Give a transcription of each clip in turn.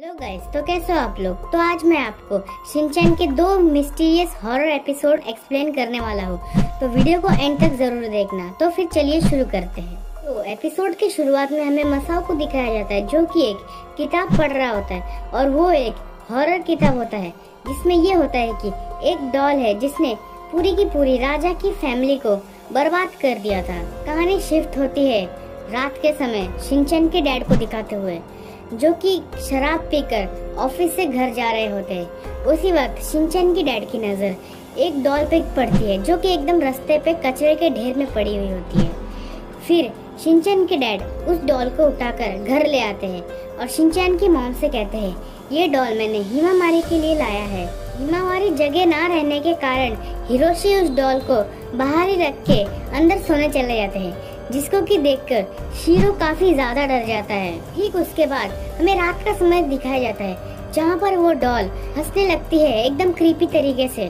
Hello guys, तो कैसे हो आप लोग। तो आज मैं आपको शिनचैन के 2 मिस्टीरियस हॉरर एपिसोड एक्सप्लेन करने वाला हूँ, तो वीडियो को एंड तक जरूर देखना। तो फिर चलिए शुरू करते हैं। तो एपिसोड की शुरुआत में हमें मसाओ को दिखाया जाता है, जो कि एक किताब पढ़ रहा होता है, और वो एक हॉरर किताब होता है जिसमें ये होता है कि एक डॉल है जिसने पूरी की पूरी राजा की फैमिली को बर्बाद कर दिया था। कहानी शिफ्ट होती है रात के समय शिनचैन के डैड को दिखाते हुए, जो कि शराब पीकर ऑफिस से घर जा रहे होते हैं। उसी वक्त शिनचैन की डैड की नजर एक डॉल पे पड़ती है, जो कि एकदम रास्ते पे कचरे के ढेर में पड़ी हुई होती है। फिर शिनचैन के डैड उस डॉल को उठाकर घर ले आते हैं और शिनचैन की मॉम से कहते हैं, ये डॉल मैंने हिमावारी के लिए लाया है। हिमावारी जगह ना रहने के कारण हिरोशी उस डॉल को बाहर ही रख के अंदर सोने चले जाते हैं, जिसको कि देखकर शीरो काफी ज्यादा डर जाता है। ठीक उसके बाद हमें रात का समय दिखाया जाता है, जहाँ पर वो डॉल हंसने लगती है एकदम क्रीपी तरीके से,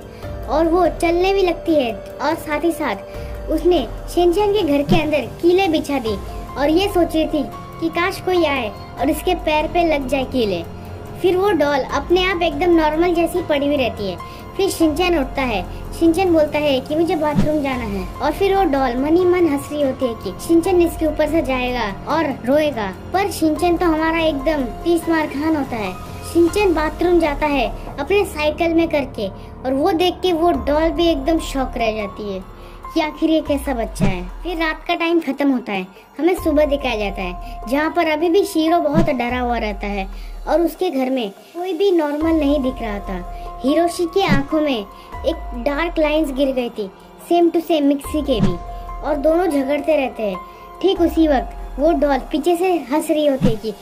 और वो चलने भी लगती है, और साथ ही साथ उसने शिनचैन के घर के अंदर कीले बिछा दी और ये सोच रही थी कि काश कोई आए और इसके पैर पे लग जाए कीले। फिर वो डॉल अपने आप एकदम नॉर्मल जैसी पड़ी हुई रहती है। फिर शिनचैन उठता है। शिनचैन बोलता है कि मुझे बाथरूम जाना है, और फिर वो डॉल मन ही मन हंस रही होती है कि शिनचैन इसके ऊपर से जाएगा और रोएगा। पर शिनचैन तो हमारा एकदम 30 मार खान होता है। शिनचैन बाथरूम जाता है अपने साइकिल में करके, और वो देख के वो डॉल भी एकदम शॉक रह जाती है कि आखिर ये कैसा बच्चा है। फिर रात का टाइम खत्म होता है, हमें सुबह दिखाया जाता है, जहाँ पर अभी भी शीरो बहुत डरा हुआ रहता है और उसके घर में कोई भी नॉर्मल नहीं दिख रहा था। हिरोशी की आंखों में एक डार्क लाइंस गिर गई थी, सेम टू सेम मिक्सी के भी, और दोनों झगड़ते रहते हैं। ठीक उसी वक्त वो डॉल पीछे से हंस रही होती है कि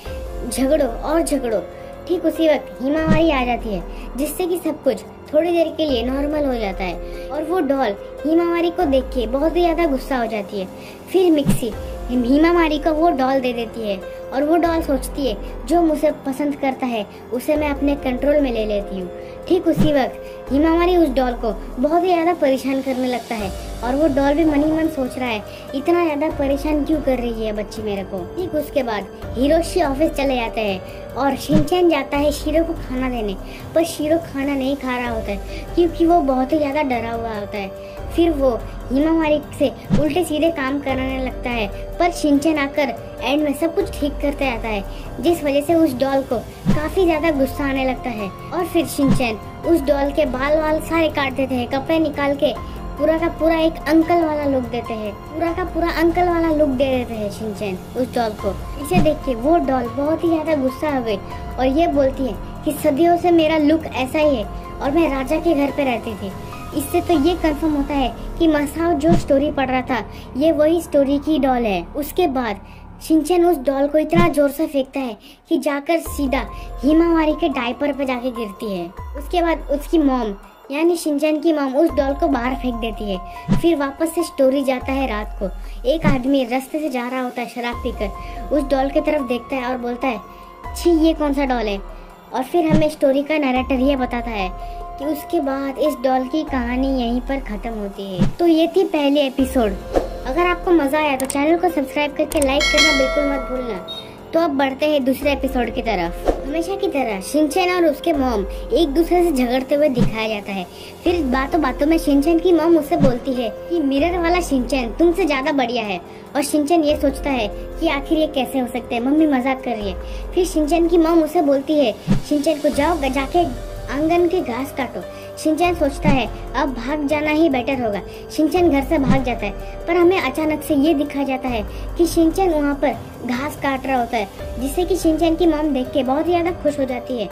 झगड़ो और झगड़ो। ठीक उसी वक्त हिमावारी आ जाती है, जिससे कि सब कुछ थोड़ी देर के लिए नॉर्मल हो जाता है, और वो डॉल हिमावारी को देख के बहुत ही ज्यादा गुस्सा हो जाती है। फिर मिक्सी हिमावारी को वो डॉल दे देती है, और वो डॉल सोचती है जो मुझे पसंद करता है उसे मैं अपने कंट्रोल में ले लेती हूँ। ठीक उसी वक्त हिमावारी उस डॉल को बहुत ही ज्यादा परेशान करने लगता है, और वो डॉल भी मन ही मन सोच रहा है इतना ज्यादा परेशान क्यों कर रही है बच्ची मेरे को। ठीक उसके बाद हिरोशी ऑफिस चले जाते हैं और शिनचैन जाता है शीरो को खाना देने, पर शीरो खाना नहीं खा रहा होता है क्योंकि वो बहुत ही ज्यादा डरा हुआ होता है। फिर वो हिमावारी से उल्टे सीधे काम कराने लगता है, पर शिनचैन आकर एंड में सब कुछ ठीक करते आता है, जिस वजह से उस डॉल को काफी ज्यादा गुस्सा आने लगता है। और फिर शिनचैन उस डॉल के बाल वाल सारे काट देते हैं, कपड़े निकाल के पूरा का पूरा एक अंकल वाला लुक देते हैं, पूरा का पूरा अंकल वाला लुक दे देते हैं शिनचैन उस डॉल को। इसे देख के वो डॉल बहुत ही ज्यादा गुस्सा हो गई और ये बोलती है कि सदियों से मेरा लुक ऐसा ही है और मैं राजा के घर पे रहती थी। इससे तो ये कंफर्म होता है कि मसाओ जो स्टोरी पढ़ रहा था ये वही स्टोरी की डॉल है। उसके बाद शिनचैन उस डॉल को इतना जोर से फेंकता है कि जाकर सीधा हिमावारी के डायपर पे जाके गिरती है। उसके बाद उसकी मॉम यानी शिनचैन की मॉम उस डॉल को बाहर फेंक देती है। फिर वापस से स्टोरी जाता है रात को। एक आदमी रास्ते से जा रहा होता है शराब पीकर, उस डॉल की तरफ देखता है और बोलता है, छी ये कौन सा डॉल है। और फिर हमें स्टोरी का नरेटर ये बताता है कि उसके बाद इस डॉल की कहानी यहीं पर खत्म होती है। तो ये थी पहली एपिसोड। अगर आपको मजा आया तो चैनल को सब्सक्राइब करके लाइक करना बिल्कुल मत भूलना। तो अब बढ़ते हैं दूसरे एपिसोड की तरफ। हमेशा की तरह शिनचैन और उसके मॉम एक दूसरे से झगड़ते हुए दिखाया जाता है। फिर बातों बातों में शिनचैन की मॉम उससे बोलती है कि मिरर वाला शिनचैन तुमसे ज्यादा बढ़िया है, और शिनचैन ये सोचता है कि आखिर ये कैसे हो सकता है, मम्मी मजाक कर रही है। फिर शिनचैन की मॉम उसे बोलती है शिनचैन को जाओ जाके आंगन के घास काटो। शिनचैन सोचता है अब भाग जाना ही बेटर होगा। शिनचैन घर से भाग जाता है, पर हमें अचानक से ये दिखा जाता है कि शिनचैन वहाँ पर घास काट रहा होता है, जिससे कि शिनचैन की मॉम देख के बहुत ही ज्यादा खुश हो जाती है।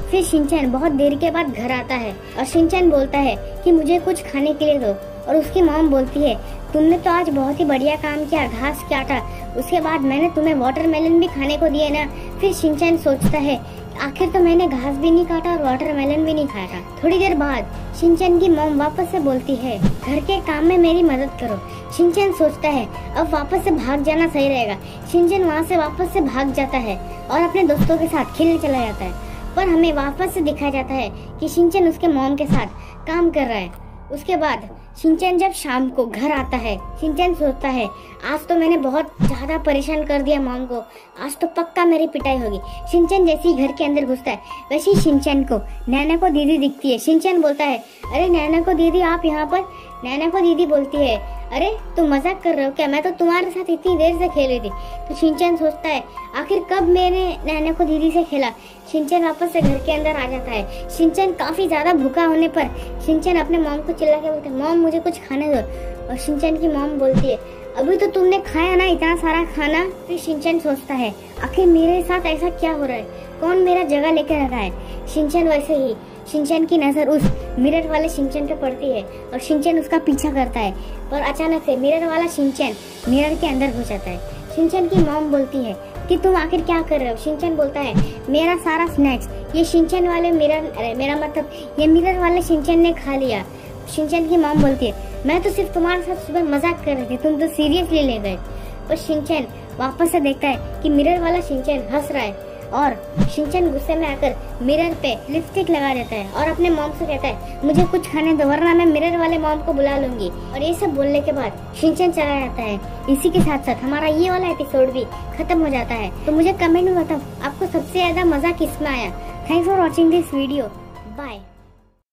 फिर शिनचैन बहुत देर के बाद घर आता है और शिनचैन बोलता है कि मुझे कुछ खाने के लिए दो, और उसकी मॉम बोलती है तुमने तो आज बहुत ही बढ़िया काम किया, घास काटा, उसके बाद मैंने तुम्हें वाटरमेलन भी खाने को दिए ना। फिर शिनचैन सोचता है आखिर तो मैंने घास भी नहीं काटा और वाटरमेलन भी नहीं खाया। थोड़ी देर बाद शिनचैन की मॉम वापस से बोलती है घर के काम में मेरी मदद करो। शिनचैन सोचता है अब वापस से भाग जाना सही रहेगा। शिनचैन वहाँ से वापस से भाग जाता है और अपने दोस्तों के साथ खेलने चला जाता है, पर हमें वापस से दिखाया जाता है कि शिनचैन उसके मॉम के साथ काम कर रहा है। उसके बाद शिनचैन जब शाम को घर आता है, शिनचैन सोचता है आज तो मैंने बहुत ज्यादा परेशान कर दिया मॉम को, आज तो पक्का मेरी पिटाई होगी। शिनचैन जैसे ही घर के अंदर घुसता है वैसे ही शिनचैन को नैना को दीदी दिखती है। शिनचैन बोलता है अरे नैना को दीदी आप यहाँ पर। नैना को दीदी बोलती है अरे तुम मजाक कर रहे हो क्या, मैं तो तुम्हारे साथ इतनी देर से खेल रही थी। तो शिनचैन सोचता है आखिर कब मैंने नैना को दीदी से खेला। शिनचैन वापस से घर के अंदर आ जाता है। शिनचैन काफी ज्यादा भूखा होने पर शिनचैन अपने मॉम को चिल्ला के बोलता है मॉम मुझे कुछ खाने दो। और शिनचैन की मॉम बोलती है अभी तो तुमने खाया ना इतना सारा खाना। फिर शिनचैन सोचता है आखिर मेरे साथ ऐसा क्या हो रहा है, कौन मेरा जगह लेकर रखा है। शिनचैन वैसे ही शिनचैन की नजर उस मिरर वाले शिनचैन पे पड़ती है और शिनचैन उसका पीछा करता है, पर अचानक से मिरर वाला शिनचैन मिरर के अंदर घुस जाता है। शिनचैन की मॉम बोलती है कि तुम आखिर क्या कर रहे हो। शिनचैन बोलता है मेरा सारा स्नैक्स ये शिनचैन वाले मेरा मतलब ये मिरर वाले शिनचैन ने खा लिया। शिनचैन की मॉम बोलती है मैं तो सिर्फ तुम्हारे साथ सुबह मजाक कर रही थी, तुम तो सीरियसली ले गए। पर शिनचैन वापस से देखता है कि मिरर वाला शिनचैन हंस रहा है और शिनचैन गुस्से में आकर मिरर पे लिपस्टिक लगा देता है और अपने मॉम से कहता है मुझे कुछ खाने दो वरना मैं मिरर वाले मॉम को बुला लूंगी। और ये सब बोलने के बाद शिनचैन चला जाता है। इसी के साथ साथ हमारा ये वाला एपिसोड भी खत्म हो जाता है। तो मुझे कमेंट में बताओ आपको सबसे ज्यादा मजा किसमें आया। Thanks for watching this video, bye.